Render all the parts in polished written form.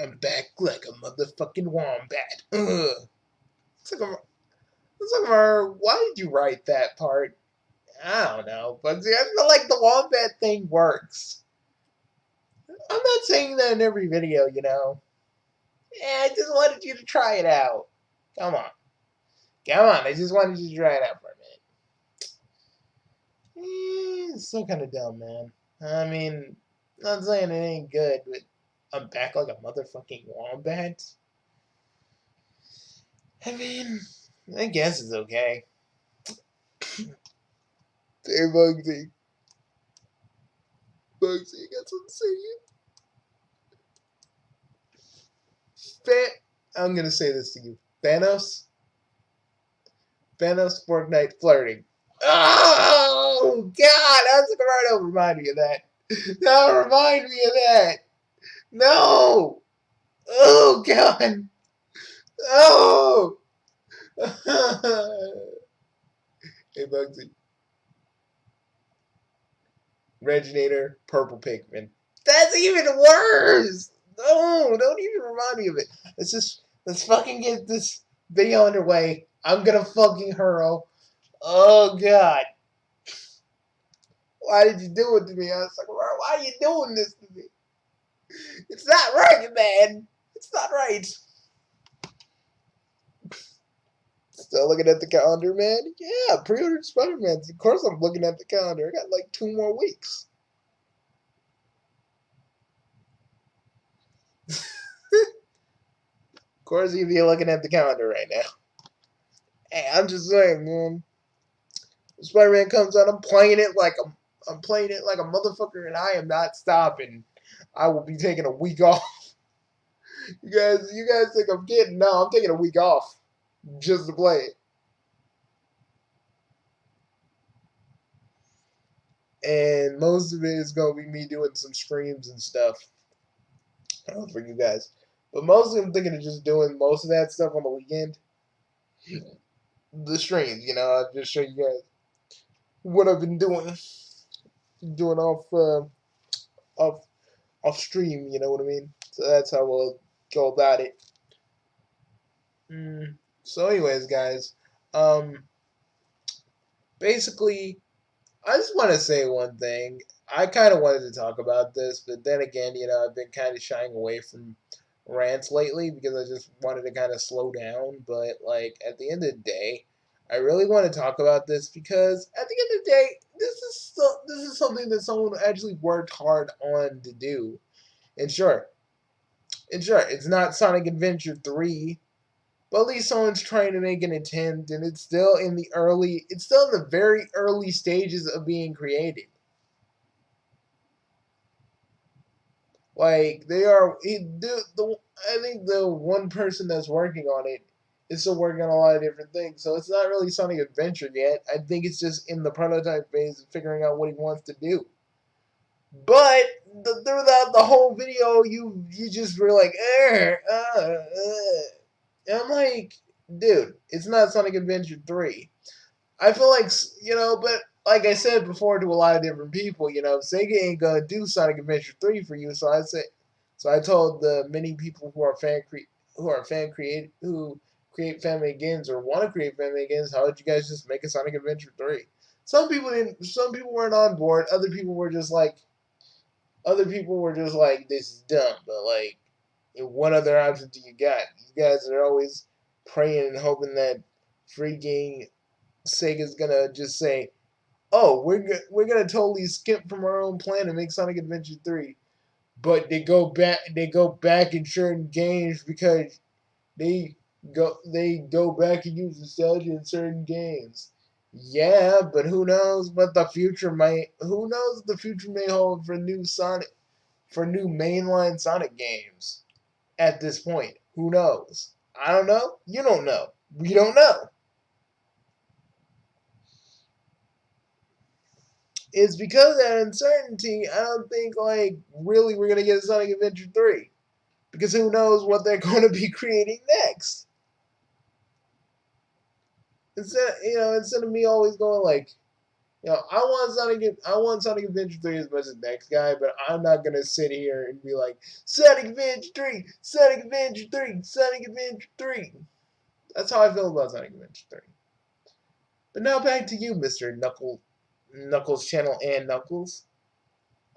I'm back like a motherfucking wombat. Ugh. Why did you write that part? I don't know, but see, I feel like the wombat thing works. I'm not saying that in every video, you know. I just wanted you to try it out. Come on. Come on, I just wanted you to try it out for a minute. It's still kind of dumb, man. I mean, not saying it ain't good, but I'm back like a motherfucking wombat. I mean, I guess it's okay. Hey, Bugsy. Bugsy, you got something to say? I'm gonna say this to you. Thanos? Thanos Fortnite flirting. Oh, God! How's Sakurado remind me of that? Now remind me of that! No! Oh, God! Oh! Hey, Bugsy. Reginator, purple Pikmin. That's even worse! No, don't even remind me of it. Let's fucking get this video underway. I'm gonna fucking hurl. Oh, God. Why did you do it to me? I was like, why are you doing this to me? It's not right, man. It's not right. Still looking at the calendar, man? Yeah, pre-ordered Spider-Man. Of course I'm looking at the calendar. I got like 2 more weeks. Of course you'd be looking at the calendar right now. Hey, I'm just saying, man. Spider-Man comes out, I'm playing it like a motherfucker, and I am not stopping. I will be taking a week off. You guys think I'm kidding? No, I'm taking a week off just to play it. And most of it is gonna be me doing some streams and stuff for you guys. But mostly I'm thinking of just doing most of that stuff on the weekend. The streams, I'll just show you guys what I've been doing off off stream. You know what I mean? So that's how we'll go about it. So, anyways, guys, um, basically, I just want to say one thing. I kind of wanted to talk about this, but then again, I've been kind of shying away from rants lately because I just wanted to kind of slow down. But like at the end of the day, I really want to talk about this because at the end of the day, this is something that someone actually worked hard on to do. And sure, it's not Sonic Adventure 3, but at least someone's trying to make an attempt, and it's still in the very early stages of being created. Like they are, I think the one person that's working on it is still working on a lot of different things. So it's not really Sonic Adventure yet. I think it's just in the prototype phase of figuring out what he wants to do. But throughout the whole video, you just were like, and I'm like, dude, it's not Sonic Adventure 3. I feel like, but like I said before to a lot of different people, Sega ain't gonna do Sonic Adventure 3 for you. So I told the many people who create fan-made games or want to create fan-made games, how would you guys just make a Sonic Adventure 3? Some people didn't. Some people weren't on board. Other people were just like, this is dumb. But like, what other option do you got? You guys are always praying and hoping that freaking Sega's gonna just say, "Oh, we're gonna totally skip from our own plan and make Sonic Adventure 3," but they go back in certain games because they go back and use nostalgia in certain games. Yeah, but who knows what the future may? Who knows what the future may hold for new mainline Sonic games? At this point, who knows? I don't know. You don't know. We don't know. It's because of that uncertainty, I don't think, like, really we're going to get Sonic Adventure 3. Because who knows what they're going to be creating next. Instead of me always going like, You know, I want Sonic Adventure 3 as much as the next guy, but I'm not gonna sit here and be like, Sonic Adventure 3, Sonic Adventure 3, Sonic Adventure 3. That's how I feel about Sonic Adventure 3. But now back to you, Mr. Knuckles channel and Knuckles.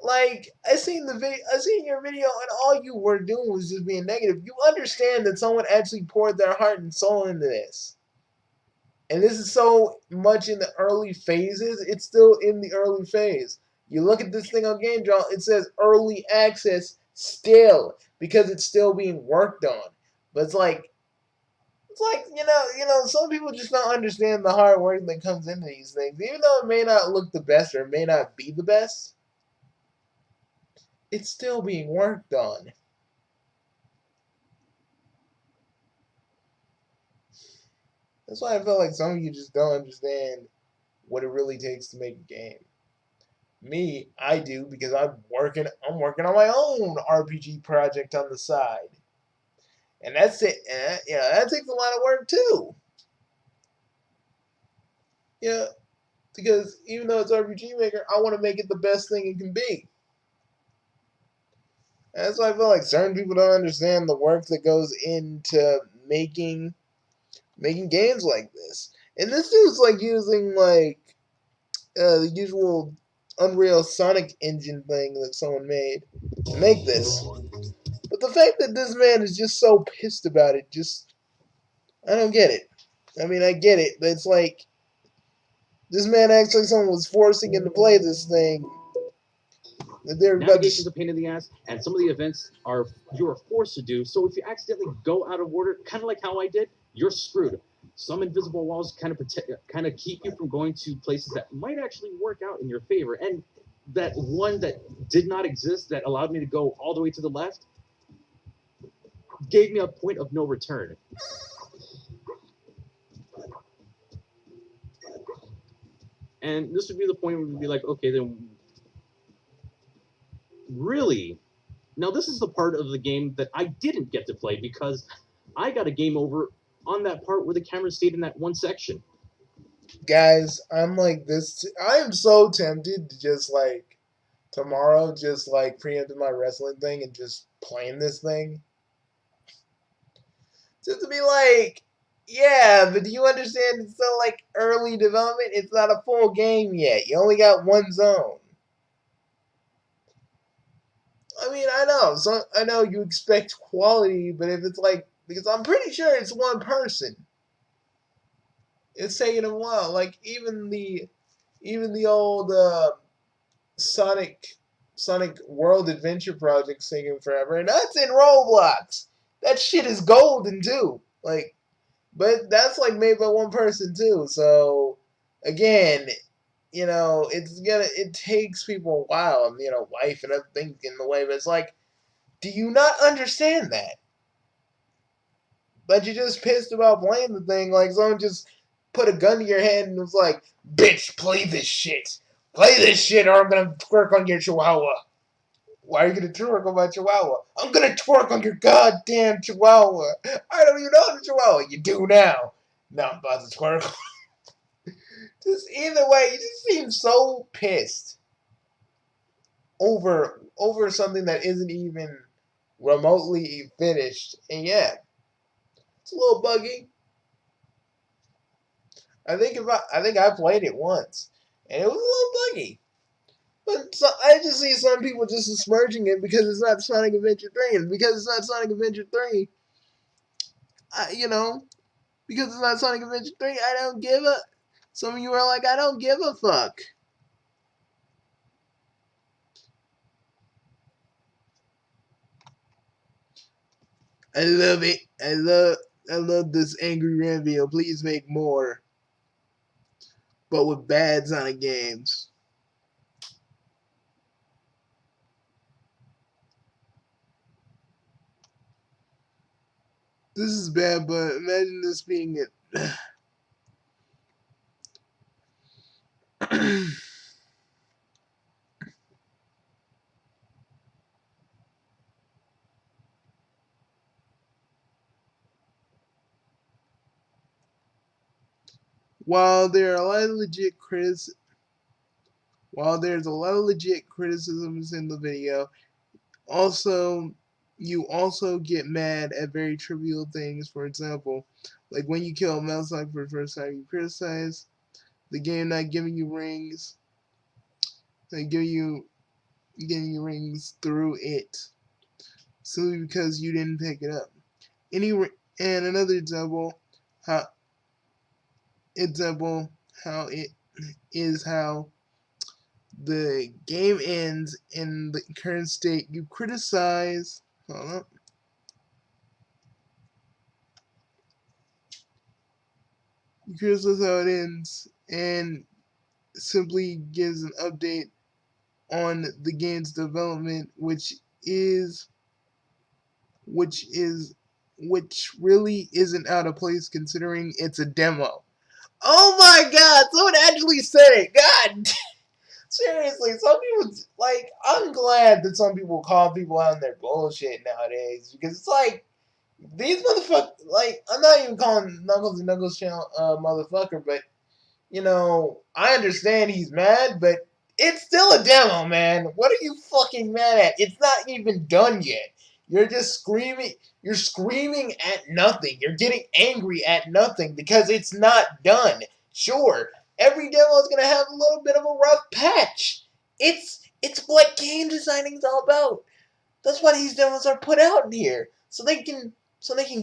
Like, I seen your video, and all you were doing was just being negative. You understand that someone actually poured their heart and soul into this. And this is so much in the early phases. It's still in the early phase. You look at this thing on GameJolt, it says early access still because it's still being worked on. But it's like some people just don't understand the hard work that comes into these things. Even though it may not look the best or it may not be the best, it's still being worked on. That's why I feel like some of you just don't understand what it really takes to make a game. Me, I do because I'm working on my own RPG project on the side. And that's it. And that takes a lot of work too. Yeah, because even though it's RPG Maker, I want to make it the best thing it can be. And that's why I feel like certain people don't understand the work that goes into making games like this. And this is like using like the usual Unreal Sonic engine thing that someone made to make this. But the fact that this man is just so pissed about it, I don't get it. I mean, I get it, but it's like this man acts like someone was forcing him to play this thing. That they're about Navigation's a pain in the ass, and some of the events are you are forced to do. So if you accidentally go out of order, kind of like how I did, you're screwed. Some invisible walls kind of keep you from going to places that might actually work out in your favor. And that one that did not exist that allowed me to go all the way to the left gave me a point of no return. And this would be the point where we'd be like, okay, then really? Now, this is the part of the game that I didn't get to play because I got a game over on that part where the camera stayed in that one section. guys. I'm like this. I am so tempted to just like tomorrow, just like preempting my wrestling thing and just playing this thing. Just to be like, yeah, but do you understand? It's still like early development. It's not a full game yet. You only got one zone. I mean, I know. So I know you expect quality, but if it's like, because I'm pretty sure it's one person, it's taking a while. Like even the old Sonic Sonic World Adventure project's taking forever, and that's in Roblox. That shit is golden too. Like, but that's like made by one person too. So again, it takes people a while, and life and other things get in the way. But it's like, do you not understand that? But you're just pissed about playing the thing. Like someone just put a gun to your head and was like, "Bitch, play this shit. Play this shit, or I'm gonna twerk on your chihuahua." Why are you gonna twerk on my chihuahua? I'm gonna twerk on your goddamn chihuahua. I don't even know the chihuahua. You do now. No, I'm about to twerk. Just either way, you just seem so pissed over something that isn't even remotely finished. And yeah, it's a little buggy. I think I played it once, and it was a little buggy. But I just see some people just besmirching it because it's not Sonic Adventure 3, and because it's not Sonic Adventure 3, I, you know, because it's not Sonic Adventure 3, I don't give a. Some of you are like, I don't give a fuck. I love it. I love this angry rant video. Please make more, but with bad Sonic games. This is bad, but imagine this being it. While there are a lot of legit critics, while there's a lot of legit criticisms in the video, you also get mad at very trivial things. For example, like when you kill Metal Sonic for the first time, you criticize the game not giving you rings, like getting you rings through it, simply because you didn't pick it up. And another how example how it is how the game ends in the current state. You criticize. Hold up. You criticize how it ends, and simply gives an update on the game's development, is which is which really isn't out of place considering it's a demo. Oh my god, someone actually said it. God, seriously, some people, like, I'm glad that some people call people out on their bullshit nowadays, because it's like, these motherfuckers, like, I'm not even calling Knuckles and Knuckles channel motherfucker, but, you know, I understand he's mad, but it's still a demo, man. What are you fucking mad at? It's not even done yet. You're just screaming. You're screaming at nothing. You're getting angry at nothing because it's not done. Sure, every demo is gonna have a little bit of a rough patch. It's what game designing is all about. That's why these demos are put out in here, so they can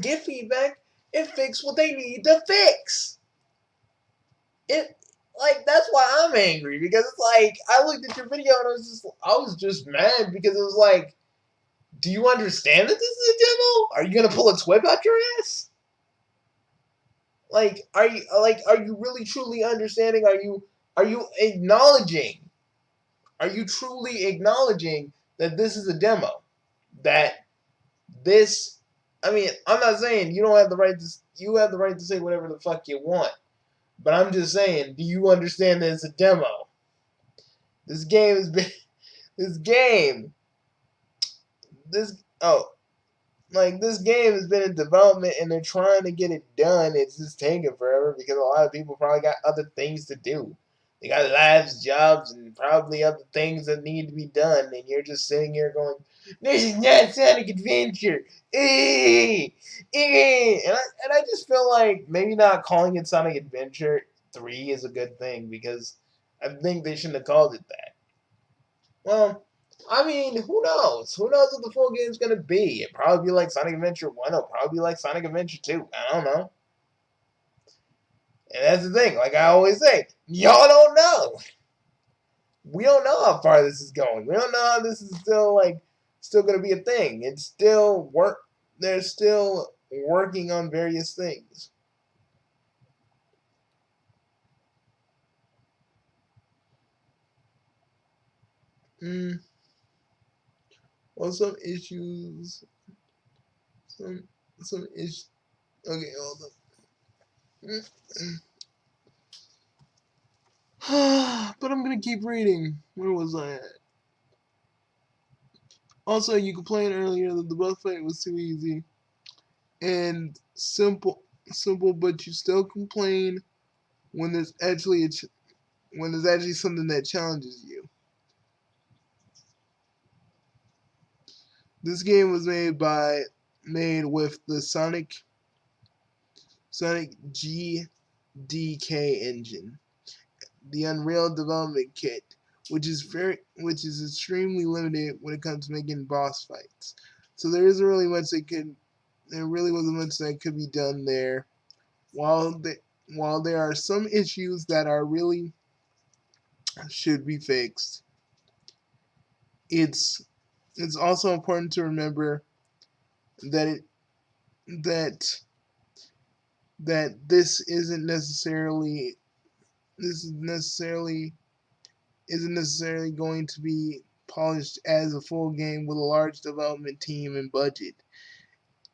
get feedback and fix what they need to fix. It, like, that's why I'm angry, because it's like I looked at your video and I was just mad because it was like, do you understand that this is a demo? Are you gonna pull a twip out your ass? Like, are you really truly understanding? Are you acknowledging? Are you truly acknowledging that this is a demo? That this, I mean, I'm not saying you don't have the right to, you have the right to say whatever the fuck you want. But I'm just saying, do you understand that it's a demo? This game has been, this game, this, oh, like, this game has been in development and they're trying to get it done. It's just taking forever because a lot of people probably got other things to do. They got lives, jobs, and probably other things that need to be done. And you're just sitting here going, this is not Sonic Adventure. And I just feel like maybe not calling it Sonic Adventure 3 is a good thing, because I think they shouldn't have called it that. Well, I mean, who knows? Who knows what the full game's gonna be? It'll probably be like Sonic Adventure 1, it'll probably be like Sonic Adventure 2. I don't know. And that's the thing, like I always say, y'all don't know. We don't know how far this is going. We don't know how this is still gonna be a thing. It's still they're still working on various things. Well, some issues, some issues. Okay, hold up. But I'm gonna keep reading. Where was I at? Also, you complained earlier that the boss fight was too easy and simple, but you still complain when there's actually something that challenges you. This game was made with the Sonic GDK engine, the Unreal Development Kit, which is extremely limited when it comes to making boss fights. So there really wasn't much that could be done there. While there are some issues that are really should be fixed, it's also important to remember that this isn't necessarily going to be polished as a full game with a large development team and budget.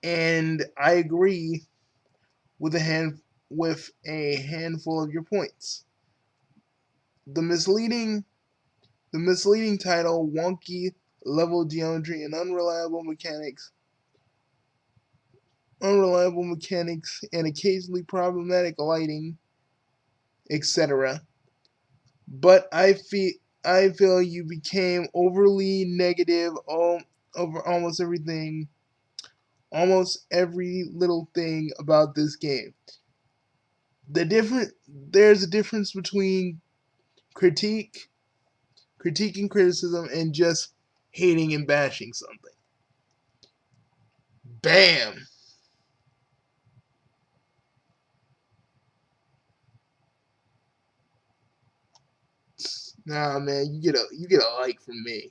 And I agree with a handful of your points. The misleading title, wonky level geometry, and unreliable mechanics, and occasionally problematic lighting, etc. But I I feel you became overly negative over almost everything, almost every little thing about this game. There's a difference between critique, critiquing criticism, and just hating and bashing something. Bam. Nah, man, you get a like from me.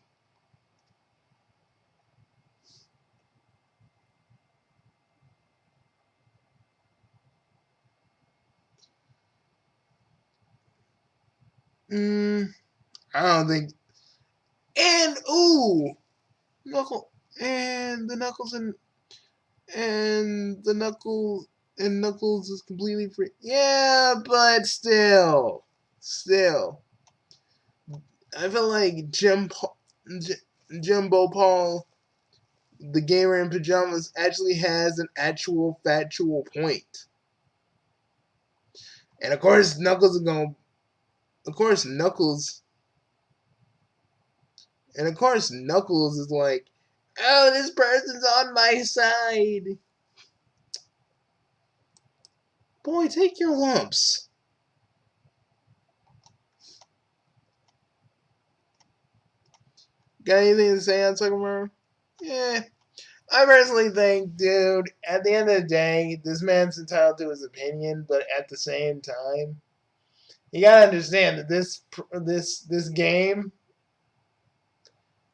Mm, I don't think. And ooh, knuckle and the knuckles and the knuckles is completely free. Yeah, but still, I feel like Jimbo Paul, the gamer in pajamas, actually has an actual factual point. And of course, Knuckles is going. Of course, Knuckles. And of course, Knuckles is like, oh, this person's on my side. Boy, take your lumps. Got anything to say on Sukimura? Yeah. I personally think, dude, at the end of the day, this man's entitled to his opinion, but at the same time, you gotta understand that this game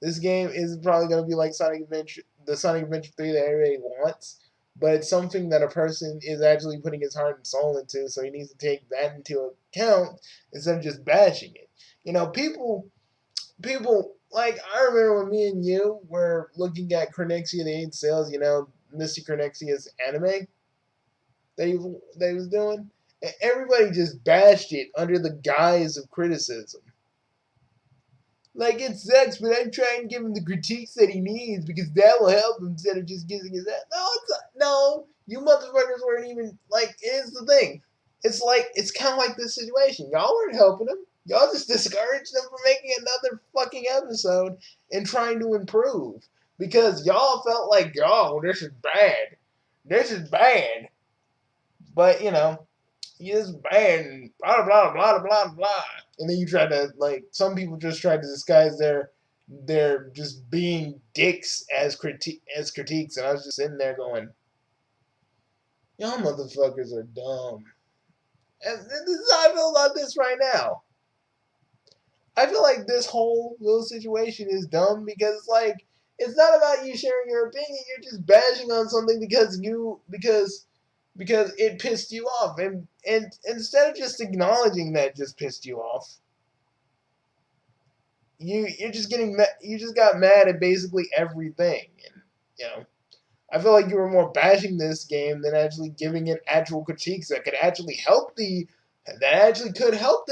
is probably gonna be like the Sonic Adventure 3 that everybody wants, but it's something that a person is actually putting his heart and soul into, so he needs to take that into account instead of just bashing it. You know, people like I remember when me and you were looking at Chronexia the Eight Sales, you know, Misty Chronexia's anime that he was doing, and everybody just bashed it under the guise of criticism. Like it sucks, but I'm trying to give him the critiques that he needs because that will help him instead of just kissing his ass. No, it's not, no, you motherfuckers weren't even like. Here's the thing. It's kind of like this situation. Y'all weren't helping him. Y'all just discouraged him from making another fucking episode and trying to improve because y'all felt like, oh, this is bad. This is bad. But you know, he is bad and blah blah blah blah blah. And then you try to like some people just try to disguise their just being dicks as critiques, and I was just sitting there going, y'all motherfuckers are dumb. And this is how I feel about this right now. I feel like this whole little situation is dumb because it's not about you sharing your opinion. You're just bashing on something because it pissed you off, and instead of just acknowledging that it just pissed you off, you just got mad at basically everything, and you know. I feel like you were more bashing this game than actually giving it actual critiques that could actually help the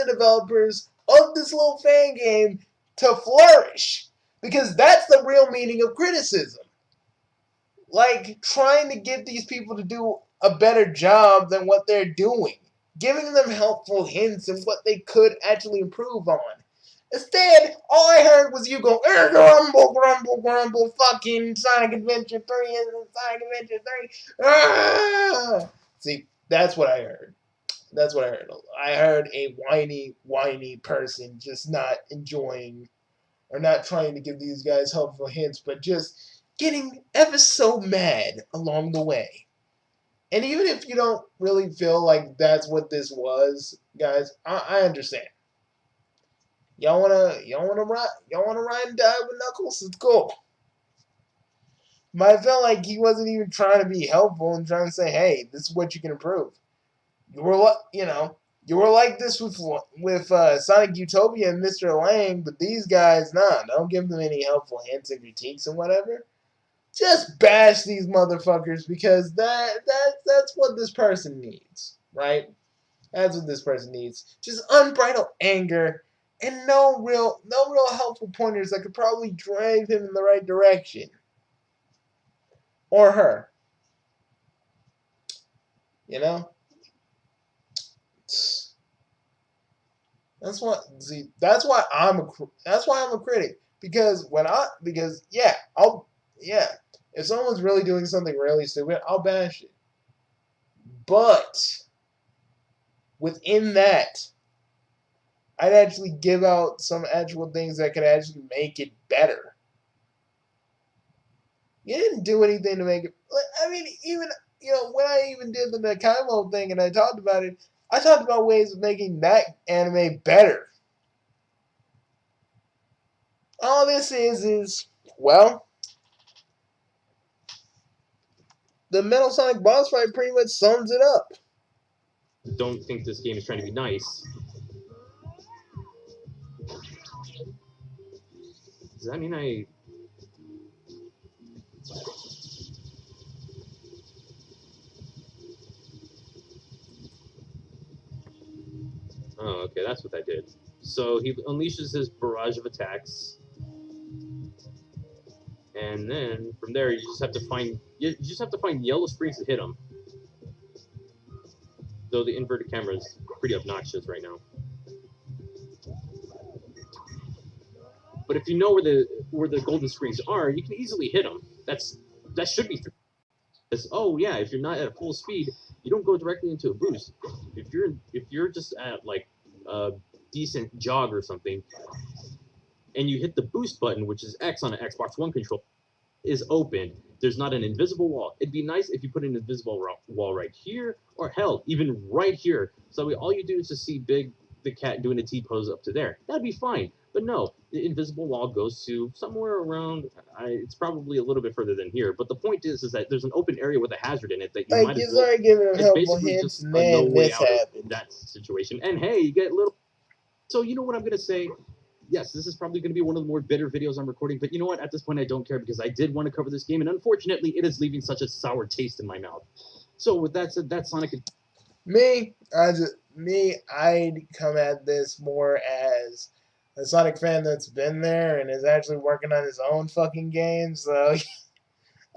developers of this little fan game to flourish. Because that's the real meaning of criticism. Like trying to get these people to do a better job than what they're doing. Giving them helpful hints and what they could actually improve on. Instead, all I heard was you go, grumble, grumble, grumble, fucking Sonic Adventure 3 and Sonic Adventure 3. Ah! See, that's what I heard. That's what I heard. I heard a whiny person just not enjoying or not trying to give these guys helpful hints, but just getting ever so mad along the way. And even if you don't really feel like that's what this was, guys, I understand. Y'all wanna ride and die with Knuckles? It's cool. But I felt like he wasn't even trying to be helpful and trying to say, hey, this is what you can improve. You were like this with Sonic Utopia and Mr. Lang, but these guys, nah, don't give them any helpful hints and critiques and whatever. Just bash these motherfuckers because that's what this person needs, right? That's what this person needs. Just unbridled anger and no real helpful pointers that could probably drive him in the right direction. Or her. You know? That's what. See, that's why I'm a critic because yeah. If someone's really doing something really stupid, I'll bash it. But within that, I'd actually give out some actual things that could actually make it better. You didn't do anything to make it. I mean, even when I even did the Nakaimo thing and I talked about it, I talked about ways of making that anime better. All this is well, the Metal Sonic boss fight pretty much sums it up. Don't think this game is trying to be nice. Does that mean I... Oh, okay, that's what I did. So he unleashes his barrage of attacks, and then from there you just have to find yellow springs to hit him. Though the inverted camera is pretty obnoxious right now. But if you know where the golden springs are, you can easily hit them. That should be. Oh yeah, if you're not at full speed, you don't go directly into a boost. If you're just at like a decent jog or something, and you hit the boost button, which is X on an Xbox One control, is open. There's not an invisible wall. It'd be nice if you put an invisible wall right here, or hell, even right here. So all you do is just see the cat doing a T pose up to there. That'd be fine. But no, the invisible wall goes to somewhere around. It's probably a little bit further than here. But the point is that there's an open area with a hazard in it that you Like might as you well. started giving him It's helpful basically hints, just and a no then way this out happened. of that situation. And hey, you get little. So you know what I'm gonna say? Yes, this is probably going to be one of the more bitter videos I'm recording, but you know what? At this point, I don't care because I did want to cover this game, and unfortunately, it is leaving such a sour taste in my mouth. So with that said, that's Sonic. I'd come at this more as a Sonic fan that's been there and is actually working on his own fucking game. So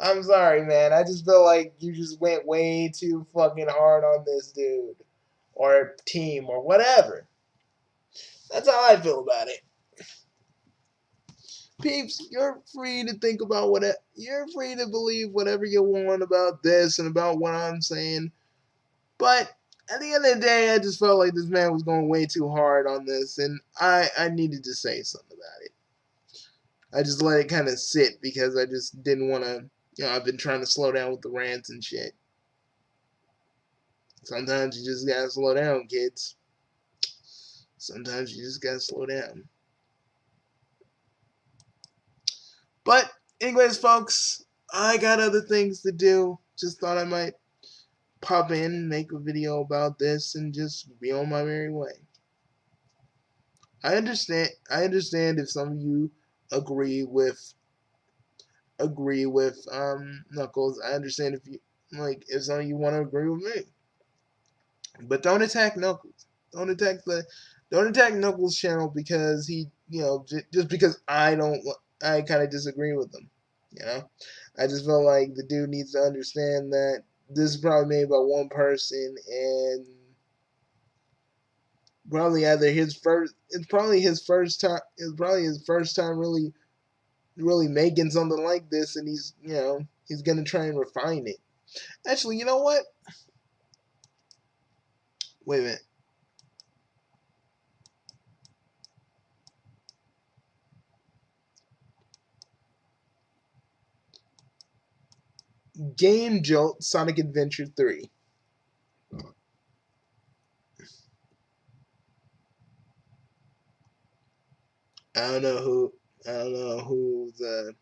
I'm sorry, man. I just feel like you just went way too fucking hard on this dude or team or whatever. That's how I feel about it. Peeps, you're free to think about you're free to believe whatever you want about this and about what I'm saying. But at the end of the day, I just felt like this man was going way too hard on this, and I needed to say something about it. I just let it kind of sit because I just didn't want to. I've been trying to slow down with the rants and shit. Sometimes you just gotta slow down, kids. Sometimes you just gotta slow down. But, anyways, folks, I got other things to do. Just thought I might pop in, make a video about this, and just be on my merry way. I understand if some of you agree with Knuckles. I understand if some of you want to agree with me. But don't attack Knuckles. Don't attack Knuckles' channel because he, just because I kind of disagree with him. I just feel like the dude needs to understand that this is probably made by one person, and probably either his first. It's probably his first time. It's probably his first time really making something like this, and he's gonna try and refine it. Actually, you know what? Wait a minute. Game Jolt Sonic Adventure 3. I don't know who the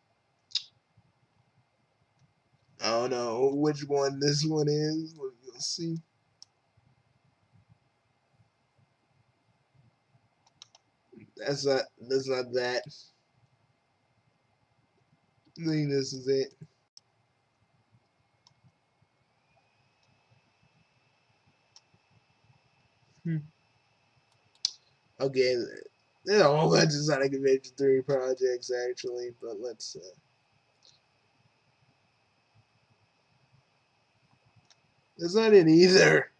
I don't know which one this one is. Let's see. That's not that. I think this is it. Okay, there's a whole bunch of Sonic Adventure 3 projects actually, but let's that's not it either.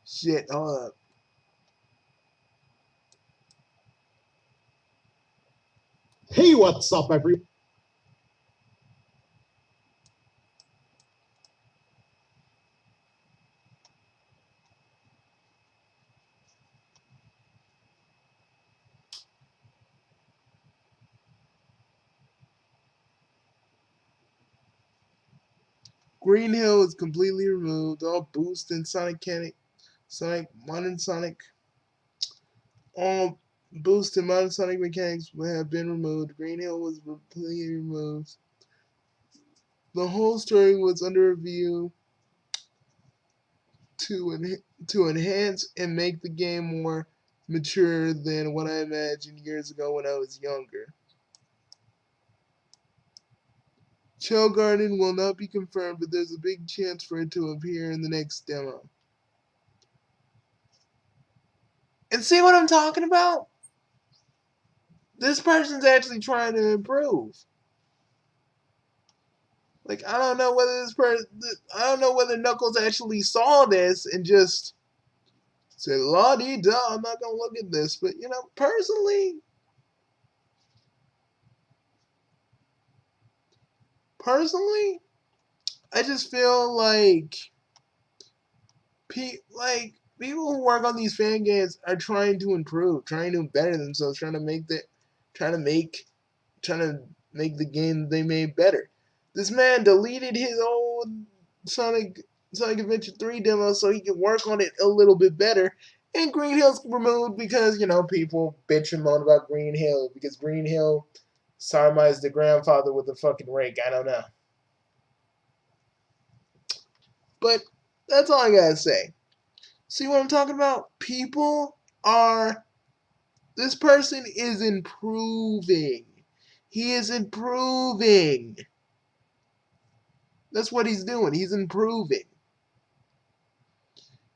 Shit, hold up. Hey, what's up, everyone? Green Hill is completely removed. All boost and modern Sonic, all boost and modern Sonic mechanics have been removed. Green Hill was completely removed. The whole story was under review to enhance and make the game more mature than what I imagined years ago when I was younger. Shell Garden will not be confirmed, but there's a big chance for it to appear in the next demo. And see what I'm talking about? This person's actually trying to improve. Like, I don't know whether I don't know whether Knuckles actually saw this and just said, "La dee da, I'm not gonna look at this." But you know, personally, I just feel like people who work on these fan games are trying to improve, trying to better themselves, trying to make, trying to make the game they made better. This man deleted his old Sonic Sonic Adventure 3 demo so he could work on it a little bit better. And Green Hill's removed because, you know, people bitch and moan about Green Hill because Green Hill sodomized the grandfather with a fucking rake. I don't know. But that's all I gotta say. See what I'm talking about? This person is improving. He is improving. That's what he's doing. He's improving.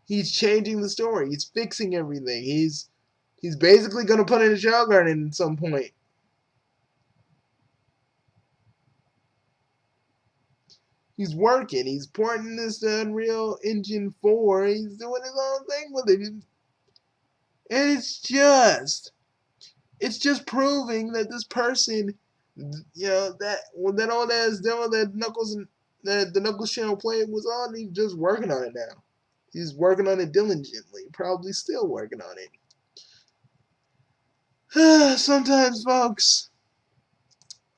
He's changing the story. He's fixing everything. He's basically going to put in a Shell Garden at some point. He's working. He's porting this to Unreal Engine 4. He's doing his own thing with it. And it's just proving that this person, you know, that old ass demo that the Knuckles channel played was on, he's just working on it now. He's working on it diligently, probably still working on it. Sometimes, folks,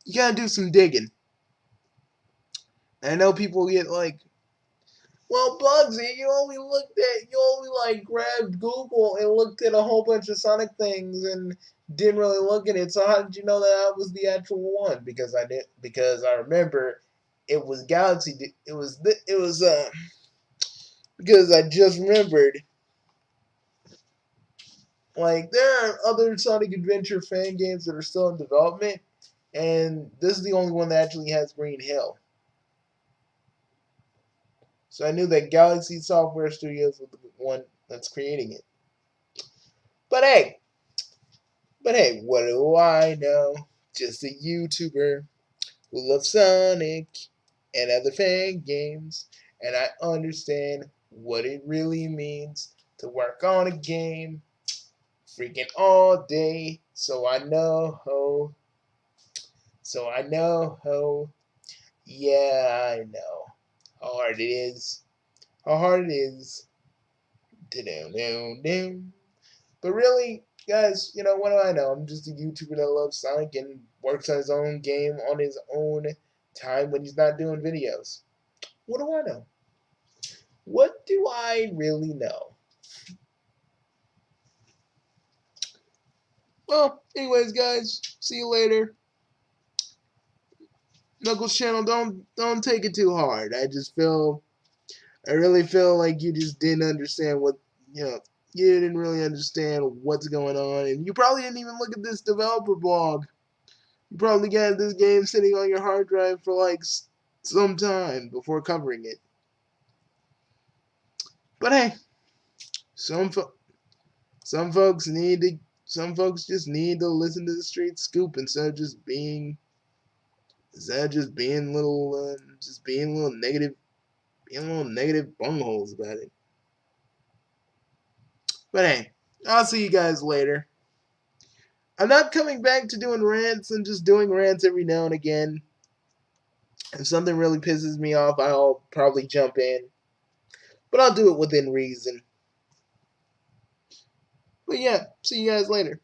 you gotta do some digging. I know people get like, well, Bugsy, you only like grabbed Google and looked at a whole bunch of Sonic things and didn't really look at it. So how did you know that I was the actual one? Because I remember it was Galaxy. Because I just remembered. Like, there are other Sonic Adventure fan games that are still in development, and this is the only one that actually has Green Hill. So I knew that Galaxy Software Studios was the one that's creating it. But hey, what do I know? Just a YouTuber who loves Sonic and other fan games, and I understand what it really means to work on a game freaking all day. So I know ho. Yeah, I know how hard it is. How hard it is. But really, guys, you know, what do I know? I'm just a YouTuber that loves Sonic and works on his own game on his own time when he's not doing videos. What do I know? What do I really know? Well, anyways, guys, see you later. Knuckles channel, don't take it too hard. I really feel like you just didn't understand you didn't really understand what's going on, and you probably didn't even look at this developer blog. You probably got this game sitting on your hard drive for like some time before covering it. But hey, some some folks just need to listen to the street scoop instead of just being little negative bungholes about it. But hey, I'll see you guys later. I'm not coming back to doing rants and just doing rants every now and again. If something really pisses me off, I'll probably jump in. But I'll do it within reason. But yeah, see you guys later.